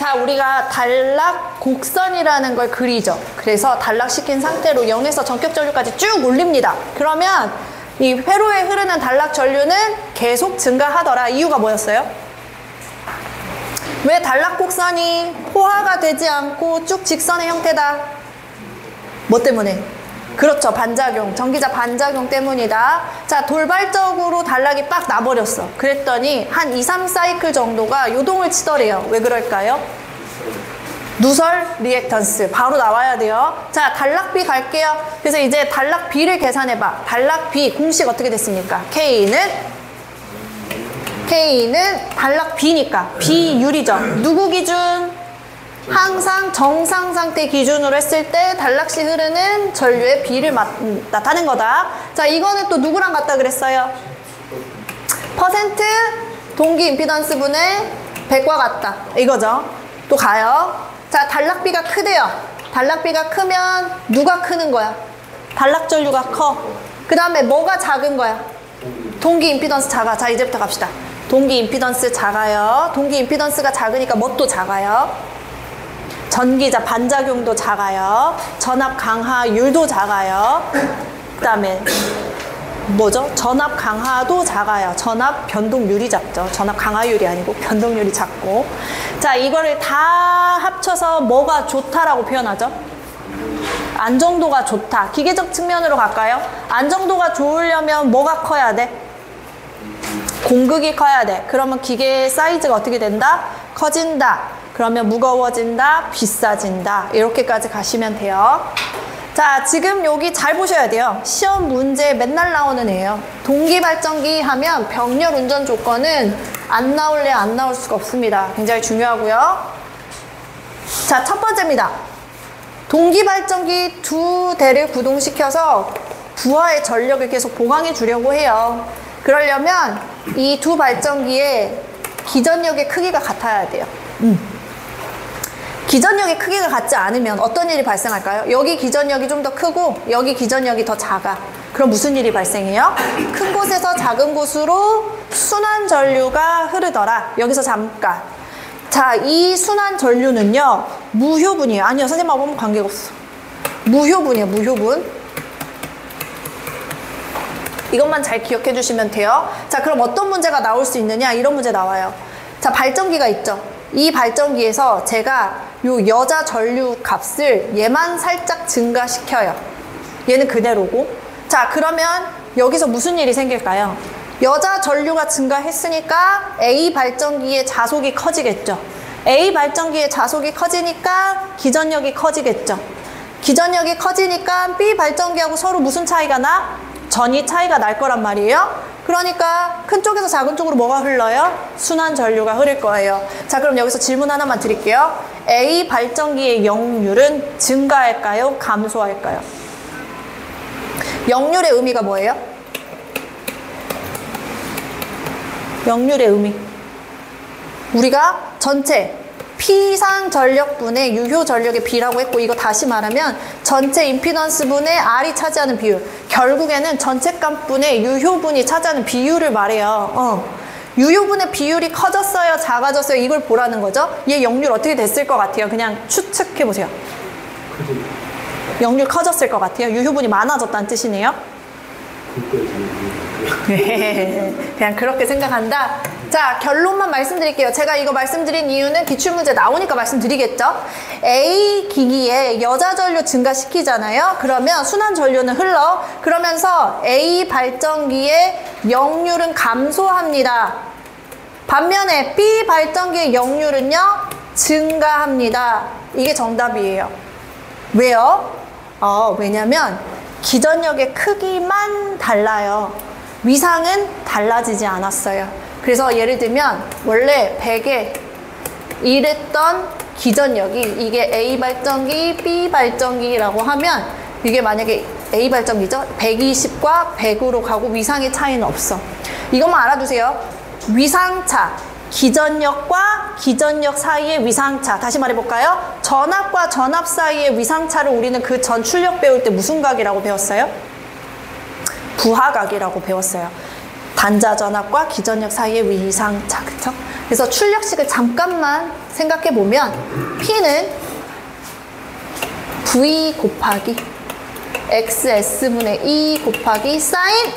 자, 우리가 단락 곡선이라는 걸 그리죠. 그래서 단락시킨 상태로 0에서 전격 전류까지 쭉 올립니다. 그러면 이 회로에 흐르는 단락 전류는 계속 증가하더라. 이유가 뭐였어요? 왜 단락 곡선이 포화가 되지 않고 쭉 직선의 형태다? 뭐 때문에? 그렇죠. 반작용. 전기자 반작용 때문이다. 자, 돌발적으로 단락이 빡 나버렸어. 그랬더니 한 2, 3사이클 정도가 요동을 치더래요. 왜 그럴까요? 누설 리액턴스. 바로 나와야 돼요. 자, 단락 B 갈게요. 그래서 이제 단락 B를 계산해봐. 단락 B 공식 어떻게 됐습니까? K는 단락 B니까 비율이죠. 누구 기준? 항상 정상 상태 기준으로 했을 때 단락시 흐르는 전류의 B를 나타낸 거다. 자, 이거는 또 누구랑 같다 그랬어요? 퍼센트 동기 임피던스 분의 100과 같다. 이거죠. 또 가요. 자, 단락 B가 크대요. 단락 B가 크면 누가 크는 거야? 단락 전류가 커. 그 다음에 뭐가 작은 거야? 동기 임피던스 작아. 자, 이제부터 갑시다. 동기 임피던스 작아요. 동기 임피던스가 작으니까 뭣도 작아요? 전기자 반작용도 작아요. 전압 강하율도 작아요. 그 다음에 뭐죠? 전압 강하도 작아요. 전압 변동률이 작죠. 전압 강하율이 아니고 변동률이 작고. 자, 이거를 다 합쳐서 뭐가 좋다라고 표현하죠? 안정도가 좋다. 기계적 측면으로 갈까요? 안정도가 좋으려면 뭐가 커야 돼? 공극이 커야 돼. 그러면 기계의 사이즈가 어떻게 된다? 커진다. 그러면 무거워진다, 비싸진다. 이렇게까지 가시면 돼요. 자, 지금 여기 잘 보셔야 돼요. 시험 문제에 맨날 나오는 애예요. 동기발전기 하면 병렬 운전 조건은 안 나올래 안 나올 수가 없습니다. 굉장히 중요하고요. 자, 첫 번째입니다. 동기발전기 두 대를 구동시켜서 부하의 전력을 계속 보강해 주려고 해요. 그러려면 이 두 발전기의 기전력의 크기가 같아야 돼요. 기전력의 크기가 같지 않으면 어떤 일이 발생할까요? 여기 기전력이 좀 더 크고 여기 기전력이 더 작아. 그럼 무슨 일이 발생해요? 큰 곳에서 작은 곳으로 순환 전류가 흐르더라. 여기서 잠깐. 자, 이 순환 전류는요, 무효분이에요. 아니요, 선생님하고 보면 관계가 없어. 무효분이에요, 무효분. 이것만 잘 기억해 주시면 돼요. 자, 그럼 어떤 문제가 나올 수 있느냐? 이런 문제 나와요. 자, 발전기가 있죠. 이 발전기에서 제가 요 여자 전류 값을 얘만 살짝 증가시켜요. 얘는 그대로고. 자, 그러면 여기서 무슨 일이 생길까요? 여자 전류가 증가했으니까 A 발전기의 자속이 커지겠죠. A 발전기의 자속이 커지니까 기전력이 커지겠죠. 기전력이 커지니까 B 발전기하고 서로 무슨 차이가 나? 전이 차이가 날 거란 말이에요. 그러니까 큰 쪽에서 작은 쪽으로 뭐가 흘러요? 순환 전류가 흐를 거예요. 자, 그럼 여기서 질문 하나만 드릴게요. A 발전기의 역률은 증가할까요? 감소할까요? 역률의 의미가 뭐예요? 역률의 의미. 우리가 전체 P상 전력분의 유효 전력의 B라고 했고, 이거 다시 말하면 전체 임피던스분의 R이 차지하는 비율. 결국에는 전체 값분의 유효분이 차지하는 비율을 말해요. 유효분의 비율이 커졌어요? 작아졌어요? 이걸 보라는 거죠. 얘 역률 어떻게 됐을 것 같아요? 그냥 추측해보세요. 역률 커졌을 것 같아요. 유효분이 많아졌다는 뜻이네요. 그냥 그렇게 생각한다. 자, 결론만 말씀드릴게요. 제가 이거 말씀드린 이유는 기출문제 나오니까 말씀드리겠죠. A 기기에 여자 전류 증가시키잖아요. 그러면 순환 전류는 흘러. 그러면서 A 발전기의 역률은 감소합니다. 반면에 B 발전기의 역률은요, 증가합니다. 이게 정답이에요. 왜요? 왜냐면 기전력의 크기만 달라요. 위상은 달라지지 않았어요. 그래서 예를 들면 원래 100에 이랬던 기전력이 이게 A 발전기, B 발전기라고 하면 이게 만약에 A 발전기죠? 120과 100으로 가고 위상의 차이는 없어. 이것만 알아두세요. 위상차, 기전력과 기전력 사이의 위상차. 다시 말해볼까요? 전압과 전압 사이의 위상차를 우리는 그 전 출력 배울 때 무슨 각이라고 배웠어요? 부하각이라고 배웠어요. 단자 전압과 기전력 사이의 위상차, 그쵸? 그래서 출력식을 잠깐만 생각해 보면 P는 V 곱하기 XS분의 E 곱하기 사인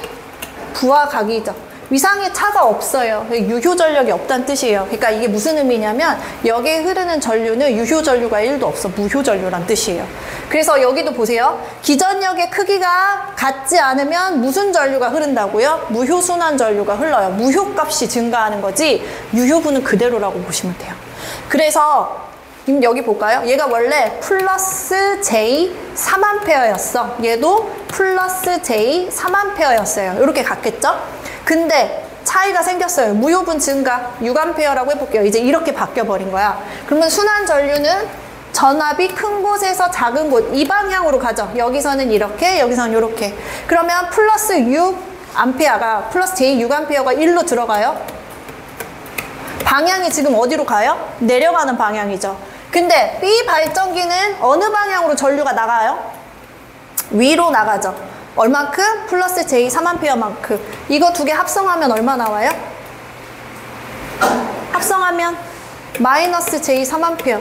부하 각이죠. 위상에 차가 없어요. 유효 전력이 없다는 뜻이에요. 그러니까 이게 무슨 의미냐면 여기에 흐르는 전류는 유효 전류가 1도 없어. 무효 전류란 뜻이에요. 그래서 여기도 보세요. 기전력의 크기가 같지 않으면 무슨 전류가 흐른다고요? 무효 순환 전류가 흘러요. 무효 값이 증가하는 거지 유효분은 그대로라고 보시면 돼요. 그래서 여기 볼까요? 얘가 원래 플러스 J 3A였어. 얘도 플러스 J 3A였어요. 이렇게 같겠죠? 근데 차이가 생겼어요. 무효분 증가 6A라고 해볼게요. 이제 이렇게 바뀌어버린 거야. 그러면 순환 전류는 전압이 큰 곳에서 작은 곳 이 방향으로 가죠. 여기서는 이렇게, 여기서는 이렇게. 그러면 플러스 6A가 플러스 J 6A가 1로 들어가요. 방향이 지금 어디로 가요? 내려가는 방향이죠. 근데 B 발전기는 어느 방향으로 전류가 나가요? 위로 나가죠. 얼만큼? 플러스 J 3A만큼. 이거 두 개 합성하면 얼마 나와요? 합성하면 마이너스 J 3A.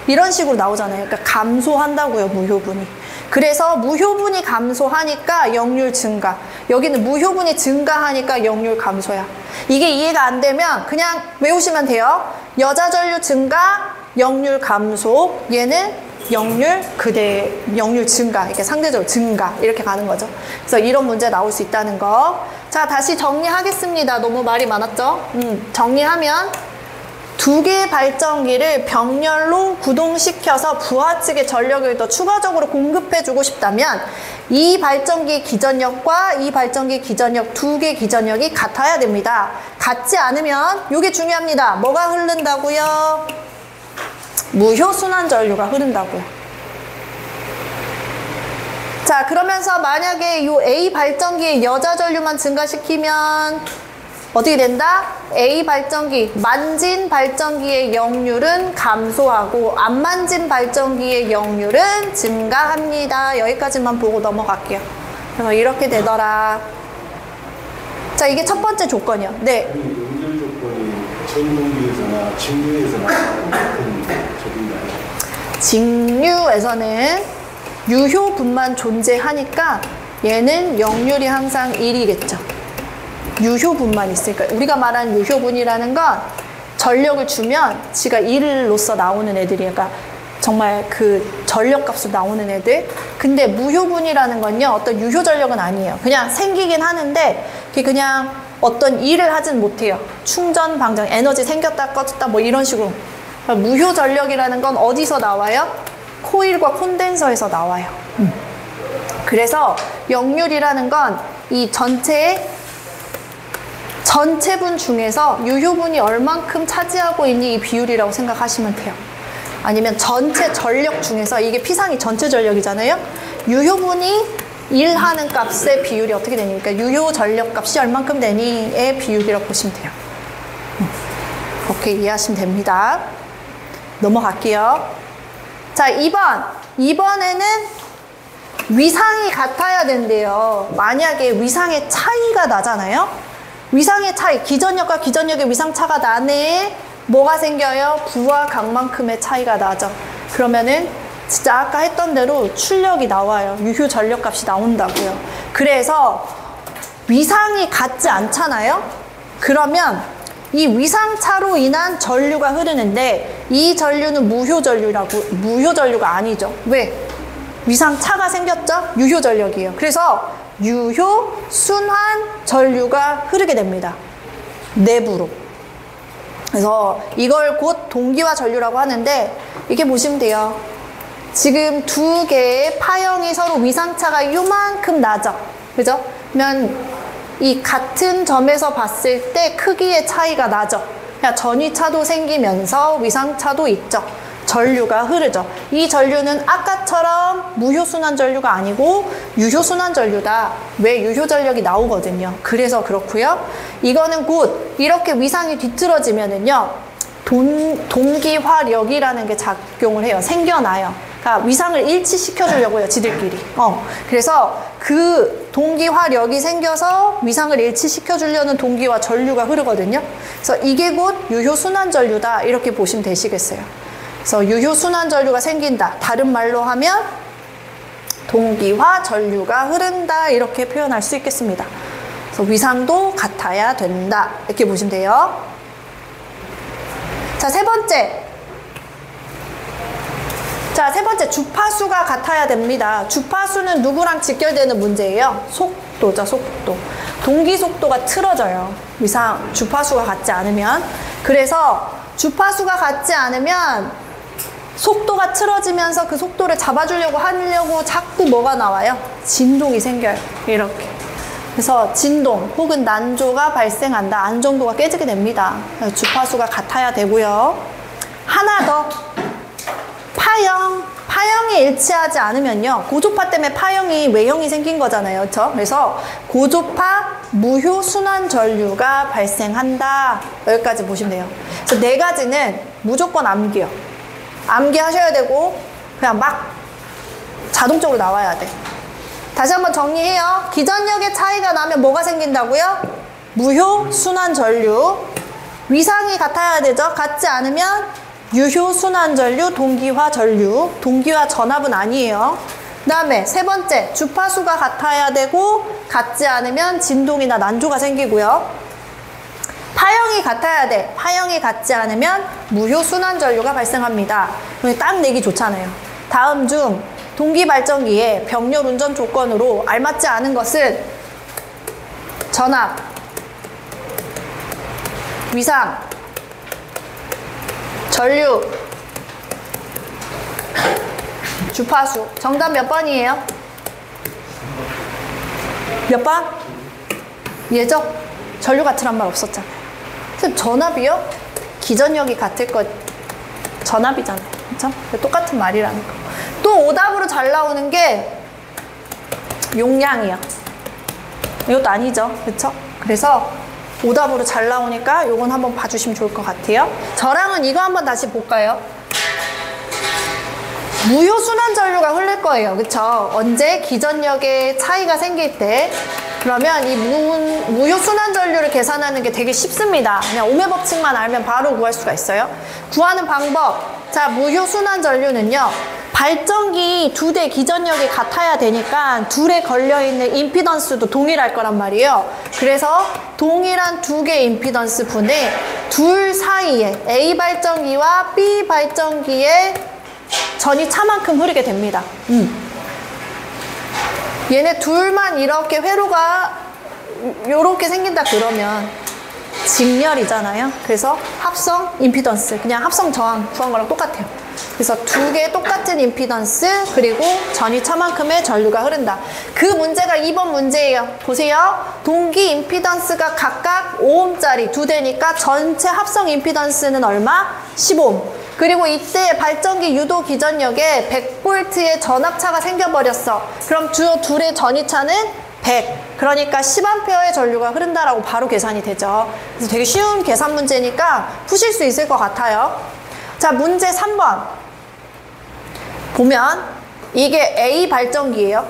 이런 식으로 나오잖아요. 그러니까 감소한다고요, 무효분이. 그래서 무효분이 감소하니까 역률 증가. 여기는 무효분이 증가하니까 역률 감소야. 이게 이해가 안 되면 그냥 외우시면 돼요. 여자 전류 증가, 역률 감소. 얘는 역률 증가, 이렇게 상대적으로 증가, 이렇게 가는 거죠. 그래서 이런 문제 나올 수 있다는 거. 자, 다시 정리하겠습니다. 너무 말이 많았죠? 정리하면 두 개의 발전기를 병렬로 구동시켜서 부하 측의 전력을 더 추가적으로 공급해주고 싶다면 이 발전기의 기전력과 이 발전기의 기전력, 두 개의 기전력이 같아야 됩니다. 같지 않으면 이게 중요합니다. 뭐가 흐른다고요? 무효 순환 전류가 흐른다고요. 자, 그러면서 만약에 이 A 발전기의 여자 전류만 증가시키면 어떻게 된다? A 발전기, 만진 발전기의 역률은 감소하고 안 만진 발전기의 역률은 증가합니다. 여기까지만 보고 넘어갈게요. 그래서 이렇게 되더라. 자, 이게 첫 번째 조건이요. 네. 연결 조건이 전동기에서나 직류에서나 같은 적인가요? 직류에서는 유효분만 존재하니까 얘는 역률이 항상 1이겠죠. 유효분만 있으니까. 우리가 말하는 유효분이라는 건 전력을 주면 지가 1로서 나오는 애들이니까 그러니까 정말 그 전력값으로 나오는 애들. 근데 무효분이라는 건요, 어떤 유효 전력은 아니에요. 그냥 생기긴 하는데 그게 그냥 어떤 일을 하진 못해요. 충전, 방전, 에너지 생겼다 꺼졌다 뭐 이런 식으로. 그러니까 무효 전력이라는 건 어디서 나와요? 코일과 콘덴서에서 나와요. 그래서 역률이라는 건 이 전체분 중에서 유효분이 얼만큼 차지하고 있니 이 비율이라고 생각하시면 돼요. 아니면 전체 전력 중에서 이게 P상이 전체 전력이잖아요. 유효분이 일하는 값의 비율이 어떻게 되니? 그러니까 유효 전력 값이 얼만큼 되니의 비율이라고 보시면 돼요. 그렇게 이해하시면 됩니다. 넘어갈게요. 자, 2번. 2번에는 위상이 같아야 된대요. 만약에 위상의 차이가 나잖아요. 위상의 차이, 기전력과 기전력의 위상차가 나네. 뭐가 생겨요? 부하 각만큼의 차이가 나죠. 그러면은 진짜 아까 했던 대로 출력이 나와요. 유효 전력값이 나온다고요. 그래서 위상이 같지 않잖아요. 그러면 이 위상차로 인한 전류가 흐르는데 이 전류는 무효 전류가 아니죠. 왜? 위상차가 생겼죠? 유효 전력이에요. 그래서 유효 순환 전류가 흐르게 됩니다. 내부로. 그래서 이걸 곧 동기화 전류라고 하는데 이렇게 보시면 돼요. 지금 두 개의 파형이 서로 위상차가 요만큼 나죠. 그죠? 그러면 이 같은 점에서 봤을 때 크기의 차이가 나죠. 그러니까 전위차도 생기면서 위상차도 있죠. 전류가 흐르죠. 이 전류는 아까처럼 무효순환 전류가 아니고 유효순환 전류다. 왜? 유효 전력이 나오거든요. 그래서 그렇고요. 이거는 곧 이렇게 위상이 뒤틀어지면은요, 동기화력이라는 게 작용을 해요. 생겨나요. 그러니까 위상을 일치시켜 주려고요, 지들끼리. 그래서 그 동기화력이 생겨서 위상을 일치시켜 주려는 동기와 전류가 흐르거든요. 그래서 이게 곧 유효순환전류다 이렇게 보시면 되시겠어요. 그래서 유효순환전류가 생긴다. 다른 말로 하면 동기화 전류가 흐른다 이렇게 표현할 수 있겠습니다. 그래서 위상도 같아야 된다 이렇게 보시면 돼요. 자, 세 번째 주파수가 같아야 됩니다. 주파수는 누구랑 직결되는 문제예요? 속도죠, 속도. 동기 속도가 틀어져요. 위상 주파수가 같지 않으면. 그래서 주파수가 같지 않으면 속도가 틀어지면서 그 속도를 잡아주려고 하려고 자꾸 뭐가 나와요? 진동이 생겨요. 이렇게. 그래서 진동 혹은 난조가 발생한다. 안정도가 깨지게 됩니다. 주파수가 같아야 되고요. 하나 더. 파형이 일치하지 않으면요. 고조파 때문에 파형이 외형이 생긴 거잖아요. 그렇죠? 그래서 고조파 무효순환 전류가 발생한다. 여기까지 보시면 돼요. 그래서 네 가지는 무조건 암기요. 암기하셔야 되고 그냥 막 자동적으로 나와야 돼. 다시 한번 정리해요. 기전력의 차이가 나면 뭐가 생긴다고요? 무효순환 전류. 위상이 같아야 되죠. 같지 않으면 유효순환전류, 동기화전류. 동기화 전압은 아니에요. 그 다음에 세 번째, 주파수가 같아야 되고 같지 않으면 진동이나 난조가 생기고요. 파형이 같아야 돼. 파형이 같지 않으면 무효순환전류가 발생합니다. 딱 내기 좋잖아요. 다음 중 동기발전기의 병렬 운전 조건으로 알맞지 않은 것은 전압, 위상, 전류, 주파수. 정답 몇 번이에요? 몇 번? 예죠? 전류 같으란 말 없었잖아요. 그럼 전압이요? 기전력이 같을 것 전압이잖아요. 그렇죠? 똑같은 말이라는 거. 또 오답으로 잘 나오는 게 용량이요. 이것도 아니죠. 그렇죠? 그래서 오답으로 잘 나오니까 요건 한번 봐주시면 좋을 것 같아요. 저랑은 이거 한번 다시 볼까요? 무효순환 전류가 흐를 거예요. 그쵸? 언제? 기전력의 차이가 생길 때. 그러면 이 무효순환 전류를 계산하는 게 되게 쉽습니다. 그냥 오메 법칙만 알면 바로 구할 수가 있어요. 구하는 방법. 자, 무효순환 전류는요. 발전기 두 대 기전력이 같아야 되니까 둘에 걸려있는 임피던스도 동일할 거란 말이에요. 그래서 동일한 두 개의 임피던스 분의 둘 사이에 A 발전기와 B 발전기의 전이 차만큼 흐르게 됩니다. 얘네 둘만 이렇게 회로가 요렇게 생긴다 그러면 직렬이잖아요. 그래서 합성 임피던스, 그냥 합성 저항 구한 거랑 똑같아요. 그래서 두 개 똑같은 임피던스 그리고 전이 차만큼의 전류가 흐른다. 그 문제가 2번 문제예요. 보세요. 동기 임피던스가 각각 5oh짜리 두 대니까 전체 합성 임피던스는 얼마? 15ohm. 그리고 이때 발전기 유도 기전력에 100V의 전압차가 생겨버렸어. 그럼 둘의 전이차는 100. 그러니까 10A의 전류가 흐른다라고 바로 계산이 되죠. 그래서 되게 쉬운 계산 문제니까 푸실 수 있을 것 같아요. 자, 문제 3번. 보면 이게 A 발전기예요.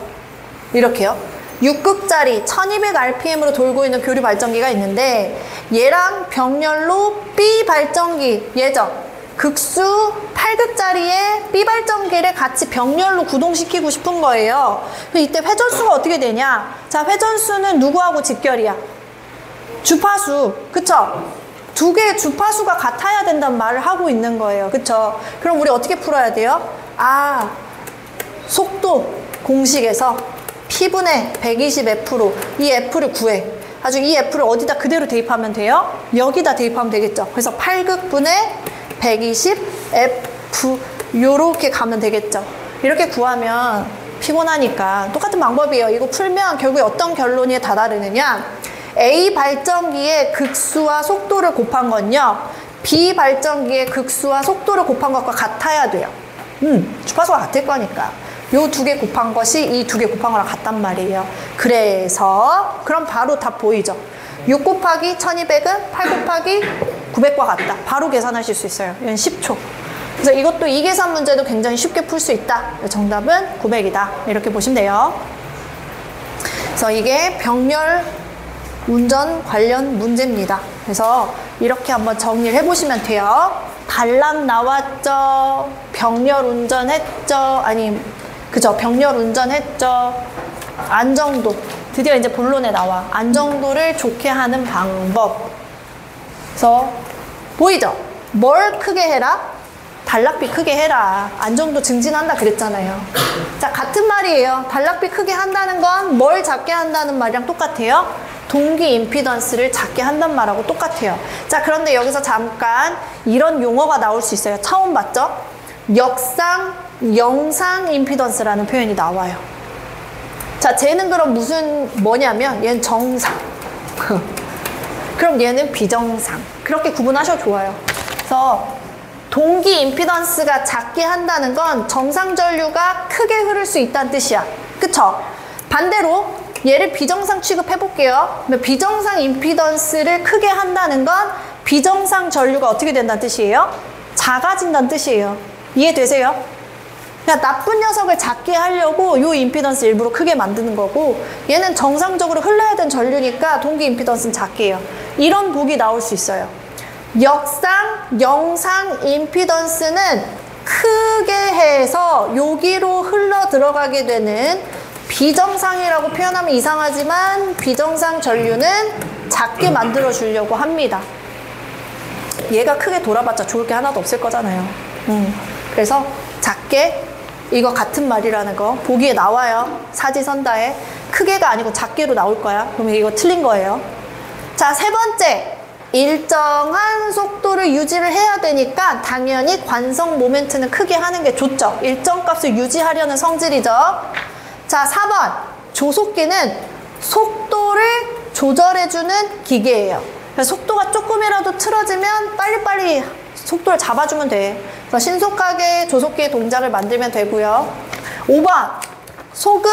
이렇게요. 6극짜리 1200rpm으로 돌고 있는 교류 발전기가 있는데 얘랑 병렬로 B 발전기, 얘죠. 극수 8극짜리의 B 발전기를 같이 병렬로 구동시키고 싶은 거예요. 이때 회전수가 어떻게 되냐? 자, 회전수는 누구하고 직결이야? 주파수, 그쵸? 두 개의 주파수가 같아야 된다는 말을 하고 있는 거예요. 그쵸? 그럼 우리 어떻게 풀어야 돼요? 아, 속도 공식에서 P분의 120F로 이 F를 구해. 아주 이 F를 어디다 그대로 대입하면 돼요? 여기다 대입하면 되겠죠. 그래서 8극분의 120F 요렇게 가면 되겠죠. 이렇게 구하면 피곤하니까 똑같은 방법이에요. 이거 풀면 결국에 어떤 결론에 다다르느냐? A 발전기의 극수와 속도를 곱한 건요. B 발전기의 극수와 속도를 곱한 것과 같아야 돼요. 주파수가 같을 거니까. 요 두 개 곱한 것이 이 두 개 곱한 거랑 같단 말이에요. 그래서 그럼 바로 답 보이죠? 6 곱하기 1200은 8 곱하기 900과 같다. 바로 계산하실 수 있어요. 이건 10초. 그래서 이것도 이 계산 문제도 굉장히 쉽게 풀 수 있다. 정답은 900이다. 이렇게 보시면 돼요. 그래서 이게 병렬 운전 관련 문제입니다. 그래서 이렇게 한번 정리를 해보시면 돼요. 단락 나왔죠? 병렬 운전했죠? 아니, 그죠? 병렬 운전했죠? 안정도. 드디어 이제 본론에 나와. 안정도를 좋게 하는 방법. 그래서 보이죠? 뭘 크게 해라? 단락비 크게 해라. 안정도 증진한다 그랬잖아요. 자, 같은 말이에요. 단락비 크게 한다는 건 뭘 작게 한다는 말이랑 똑같아요. 동기 임피던스를 작게 한단 말하고 똑같아요. 자, 그런데 여기서 잠깐 이런 용어가 나올 수 있어요. 처음 봤죠? 역상, 영상 임피던스라는 표현이 나와요. 자, 쟤는 그럼 뭐냐면 얘는 정상. 그럼 얘는 비정상. 그렇게 구분하셔도 좋아요. 그래서 동기 임피던스가 작게 한다는 건 정상 전류가 크게 흐를 수 있다는 뜻이야. 그쵸? 반대로 얘를 비정상 취급해 볼게요. 비정상 임피던스를 크게 한다는 건 비정상 전류가 어떻게 된다는 뜻이에요? 작아진다는 뜻이에요. 이해되세요? 그냥 나쁜 녀석을 작게 하려고 요 임피던스 일부러 크게 만드는 거고, 얘는 정상적으로 흘러야 되는 전류니까 동기 임피던스는 작게 해요. 이런 복이 나올 수 있어요. 역상, 영상 임피던스는 크게 해서 여기로 흘러 들어가게 되는 비정상이라고 표현하면 이상하지만 비정상 전류는 작게 만들어 주려고 합니다. 얘가 크게 돌아봤자 좋을 게 하나도 없을 거잖아요. 그래서 작게, 이거 같은 말이라는 거 보기에 나와요. 사지선다에. 크게가 아니고 작게로 나올 거야. 그러면 이거 틀린 거예요. 자, 세 번째. 일정한 속도를 유지를 해야 되니까 당연히 관성 모멘트는 크게 하는 게 좋죠. 일정 값을 유지하려는 성질이죠. 자, 4번. 조속기는 속도를 조절해주는 기계예요. 속도가 조금이라도 틀어지면 빨리빨리 속도를 잡아주면 돼. 그래서 신속하게 조속기의 동작을 만들면 되고요. 5번. 소금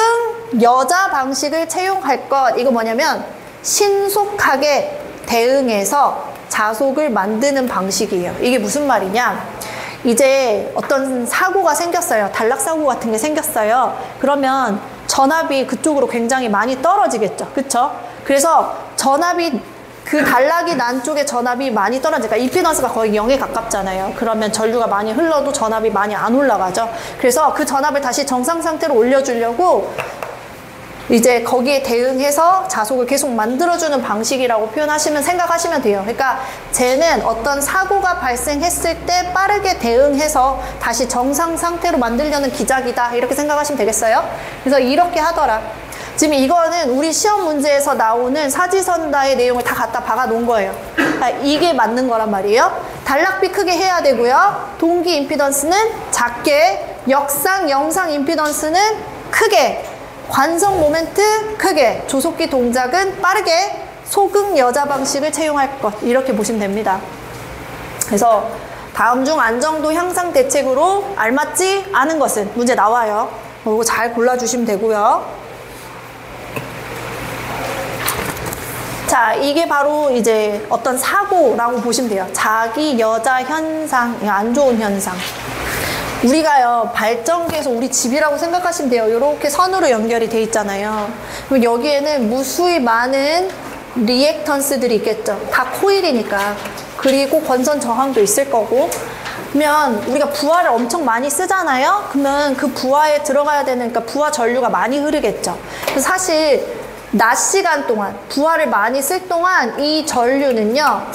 여자 방식을 채용할 것. 이거 뭐냐면 신속하게 대응해서 자속을 만드는 방식이에요. 이게 무슨 말이냐? 이제 어떤 사고가 생겼어요. 단락 사고 같은 게 생겼어요. 그러면 전압이 그쪽으로 굉장히 많이 떨어지겠죠. 그쵸? 그래서 전압이, 그 단락이 난 쪽에 전압이 많이 떨어지니까 임피던스가 거의 0에 가깝잖아요. 그러면 전류가 많이 흘러도 전압이 많이 안 올라가죠. 그래서 그 전압을 다시 정상 상태로 올려주려고 이제 거기에 대응해서 자속을 계속 만들어주는 방식이라고 생각하시면 돼요. 그러니까 쟤는 어떤 사고가 발생했을 때 빠르게 대응해서 다시 정상 상태로 만들려는 기작이다. 이렇게 생각하시면 되겠어요? 그래서 이렇게 하더라. 지금 이거는 우리 시험 문제에서 나오는 사지선다의 내용을 다 갖다 박아 놓은 거예요. 이게 맞는 거란 말이에요. 단락비 크게 해야 되고요. 동기 임피던스는 작게, 역상, 영상 임피던스는 크게, 관성 모멘트 크게, 조속기 동작은 빠르게, 소극 여자 방식을 채용할 것. 이렇게 보시면 됩니다. 그래서 다음 중 안정도 향상 대책으로 알맞지 않은 것은 문제 나와요. 이거 잘 골라주시면 되고요. 자, 이게 바로 이제 어떤 사고라고 보시면 돼요. 자기 여자 현상, 안 좋은 현상. 우리가요, 발전기에서 우리 집이라고 생각하시면 돼요. 이렇게 선으로 연결이 돼 있잖아요. 그럼 여기에는 무수히 많은 리액턴스들이 있겠죠. 다 코일이니까. 그리고 권선 저항도 있을 거고. 그러면 우리가 부하를 엄청 많이 쓰잖아요. 그러면 그 부하에 들어가야 되니까 부하 전류가 많이 흐르겠죠. 그래서 사실 낮 시간 동안 부하를 많이 쓸 동안 이 전류는요,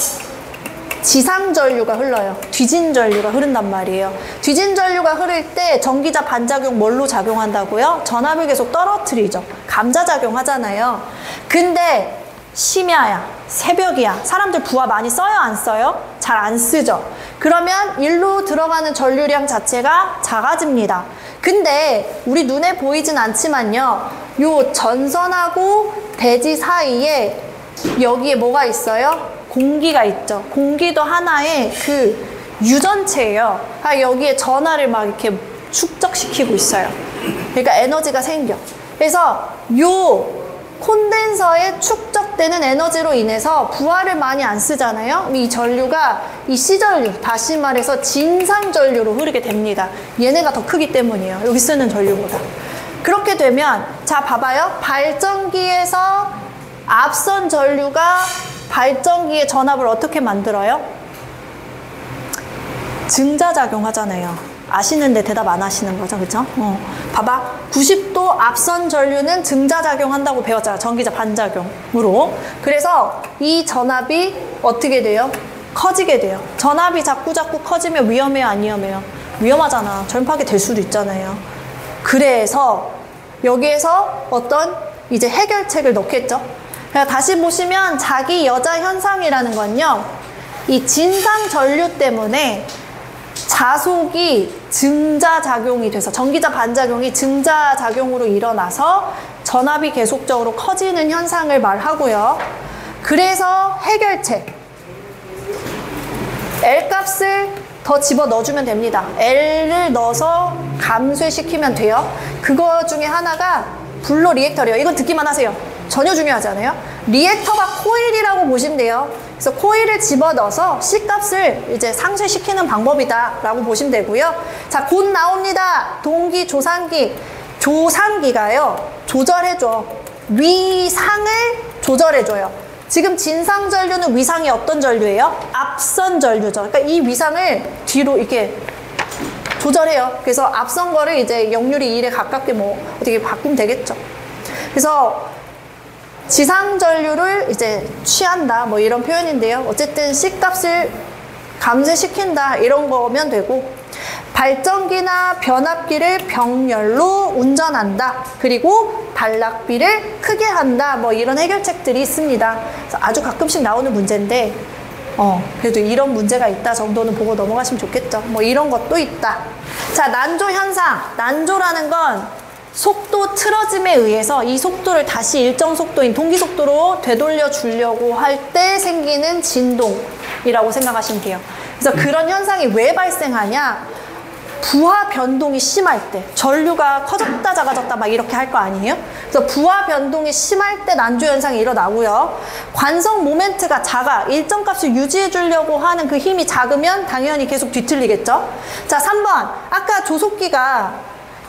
지상 전류가 흘러요. 뒤진 전류가 흐른단 말이에요. 뒤진 전류가 흐를 때 전기자 반작용 뭘로 작용한다고요? 전압을 계속 떨어뜨리죠. 감자작용 하잖아요. 근데 심야야, 새벽이야. 사람들 부하 많이 써요, 안 써요? 잘 안 쓰죠. 그러면 일로 들어가는 전류량 자체가 작아집니다. 근데 우리 눈에 보이진 않지만요, 요 전선하고 대지 사이에 여기에 뭐가 있어요? 공기가 있죠. 공기도 하나의 그 유전체예요. 여기에 전하를 막 이렇게 축적시키고 있어요. 그러니까 에너지가 생겨. 그래서 요 콘덴서에 축적되는 에너지로 인해서 부하를 많이 안 쓰잖아요. 이 전류가 이 C전류, 다시 말해서 진상 전류로 흐르게 됩니다. 얘네가 더 크기 때문이에요. 여기 쓰는 전류보다. 그렇게 되면 자 봐봐요. 발전기에서 앞선 전류가 발전기의 전압을 어떻게 만들어요? 증자작용 하잖아요. 아시는데 대답 안 하시는 거죠, 그쵸? 봐봐. 90도 앞선 전류는 증자작용 한다고 배웠잖아. 전기자 반작용으로. 그래서 이 전압이 어떻게 돼요? 커지게 돼요. 전압이 자꾸 커지면 위험해요, 안 위험해요? 위험하잖아. 전파하게 될 수도 있잖아요. 그래서 여기에서 어떤 이제 해결책을 넣겠죠. 그러니까 다시 보시면 자기 여자 현상이라는 건요, 이 진상 전류 때문에 자속이 증자작용이 돼서 전기자 반작용이 증자작용으로 일어나서 전압이 계속적으로 커지는 현상을 말하고요. 그래서 해결책 L 값을 더 집어 넣어주면 됩니다. L을 넣어서 감쇄시키면 돼요. 그거 중에 하나가 블로 리액터래요. 이건 듣기만 하세요. 전혀 중요하지 않아요? 리액터가 코일이라고 보시면 돼요. 그래서 코일을 집어넣어서 C값을 이제 상쇄시키는 방법이다 라고 보시면 되고요. 자, 곧 나옵니다. 동기, 조산기. 조산기가요, 조절해줘. 위상을 조절해줘요. 지금 진상 전류는 위상이 어떤 전류예요? 앞선 전류죠. 그러니까 이 위상을 뒤로 이렇게 조절해요. 그래서 앞선 거를 이제 역률이 1에 가깝게 뭐 어떻게 바꾸면 되겠죠. 그래서 지상 전류를 이제 취한다 뭐 이런 표현인데요. 어쨌든 C값을 감쇄시킨다 이런 거면 되고, 발전기나 변압기를 병렬로 운전한다. 그리고 단락비를 크게 한다. 뭐 이런 해결책들이 있습니다. 그래서 아주 가끔씩 나오는 문제인데 그래도 이런 문제가 있다 정도는 보고 넘어가시면 좋겠죠. 뭐 이런 것도 있다. 자, 난조 현상. 난조라는 건 속도 틀어짐에 의해서 이 속도를 다시 일정 속도인 동기 속도로 되돌려 주려고 할 때 생기는 진동이라고 생각하시면 돼요. 그래서 그런 현상이 왜 발생하냐? 부하 변동이 심할 때, 전류가 커졌다 작아졌다 막 이렇게 할 거 아니에요? 그래서 부하 변동이 심할 때 난조 현상이 일어나고요. 관성 모멘트가 작아, 일정 값을 유지해 주려고 하는 그 힘이 작으면 당연히 계속 뒤틀리겠죠. 자, 3번. 아까 조속기가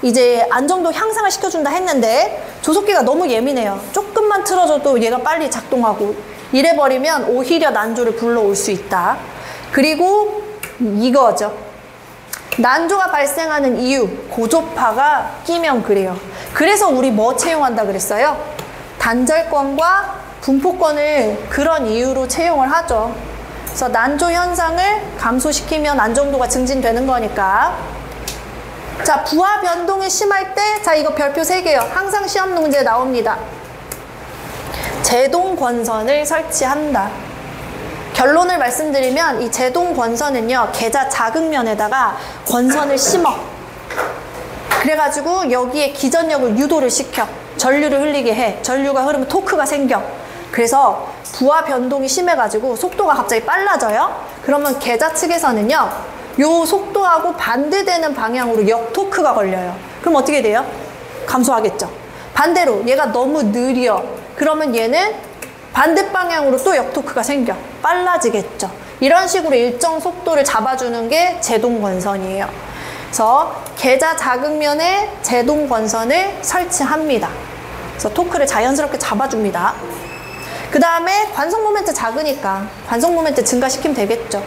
이제 안정도 향상을 시켜준다 했는데 조속기가 너무 예민해요. 조금만 틀어줘도 얘가 빨리 작동하고 이래버리면 오히려 난조를 불러올 수 있다. 그리고 이거죠. 난조가 발생하는 이유, 고조파가 끼면 그래요. 그래서 우리 뭐 채용한다 그랬어요? 단절권과 분포권을 그런 이유로 채용을 하죠. 그래서 난조 현상을 감소시키면 안정도가 증진되는 거니까. 자, 부하 변동이 심할 때, 자, 이거 별표 3개요. 항상 시험 문제에 나옵니다. 제동 권선을 설치한다. 결론을 말씀드리면 이 제동 권선은요, 계자 자극면에다가 권선을 심어. 그래가지고 여기에 기전력을 유도를 시켜. 전류를 흘리게 해. 전류가 흐르면 토크가 생겨. 그래서 부하 변동이 심해가지고 속도가 갑자기 빨라져요. 그러면 계자 측에서는요, 요 속도하고 반대되는 방향으로 역토크가 걸려요. 그럼 어떻게 돼요? 감소하겠죠. 반대로 얘가 너무 느려. 그러면 얘는 반대 방향으로 또 역토크가 생겨. 빨라지겠죠. 이런 식으로 일정 속도를 잡아주는 게 제동권선이에요. 그래서 계자 자극면에 제동권선을 설치합니다. 그래서 토크를 자연스럽게 잡아줍니다. 그 다음에 관성 모멘트 작으니까 관성 모멘트 증가시키면 되겠죠.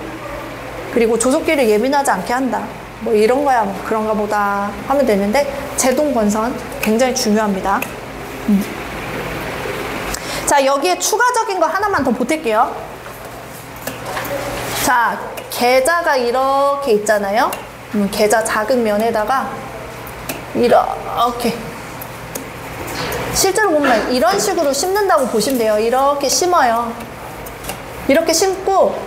그리고 조속기를 예민하지 않게 한다. 뭐 이런 거야 뭐 그런가 보다 하면 되는데, 제동권선 굉장히 중요합니다. 자, 여기에 추가적인 거 하나만 더 보탤게요. 자, 계자가 이렇게 있잖아요. 계자 자극면에다가 이렇게 실제로 보면 이런 식으로 심는다고 보시면 돼요. 이렇게 심어요. 이렇게 심고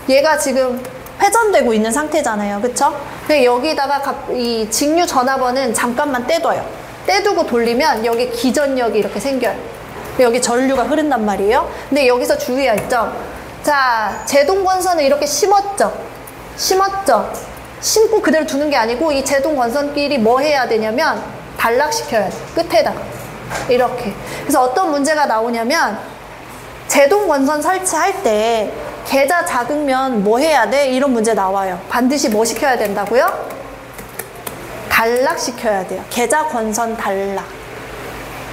얘가 지금 회전되고 있는 상태잖아요. 그쵸? 근데 여기다가 이 직류 전압원은 잠깐만 떼둬요. 떼두고 돌리면 여기 기전력이 이렇게 생겨요. 여기 전류가 흐른단 말이에요. 근데 여기서 주의할 점. 자, 제동권선을 이렇게 심었죠. 심고 그대로 두는 게 아니고 이 제동권선끼리 뭐 해야 되냐면 단락시켜야 돼. 끝에다가. 이렇게. 그래서 어떤 문제가 나오냐면 제동권선 설치할 때 계자 작으면 뭐 해야 돼? 이런 문제 나와요. 반드시 뭐 시켜야 된다고요? 단락시켜야 돼요. 계좌 권선 단락.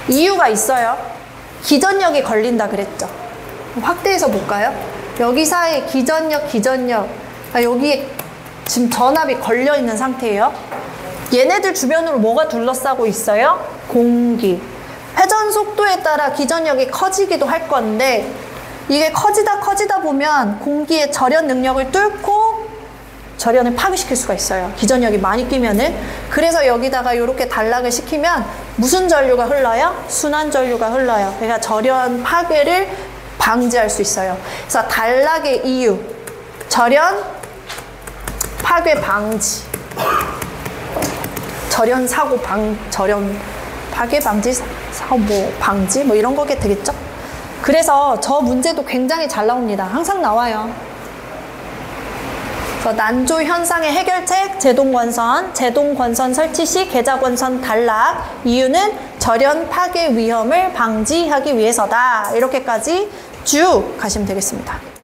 이유가 있어요. 기전력이 걸린다 그랬죠. 확대해서 볼까요? 여기 사이에 기전력, 여기에 지금 전압이 걸려있는 상태예요. 얘네들 주변으로 뭐가 둘러싸고 있어요? 공기. 회전 속도에 따라 기전력이 커지기도 할 건데 이게 커지다 보면 공기의 절연 능력을 뚫고 절연을 파괴시킬 수가 있어요. 기전력이 많이 끼면은. 그래서 여기다가 이렇게 단락을 시키면 무슨 전류가 흘러요? 순환 전류가 흘러요. 그러니까 절연 파괴를 방지할 수 있어요. 그래서 단락의 이유, 절연 파괴 방지, 절연 사고 절연 파괴 방지, 사고 방지 이런 거게 되겠죠? 그래서 저 문제도 굉장히 잘 나옵니다. 항상 나와요. 그래서 난조 현상의 해결책, 제동권선 설치 시 계좌권선 단락. 이유는 절연 파괴 위험을 방지하기 위해서다. 이렇게까지 쭉 가시면 되겠습니다.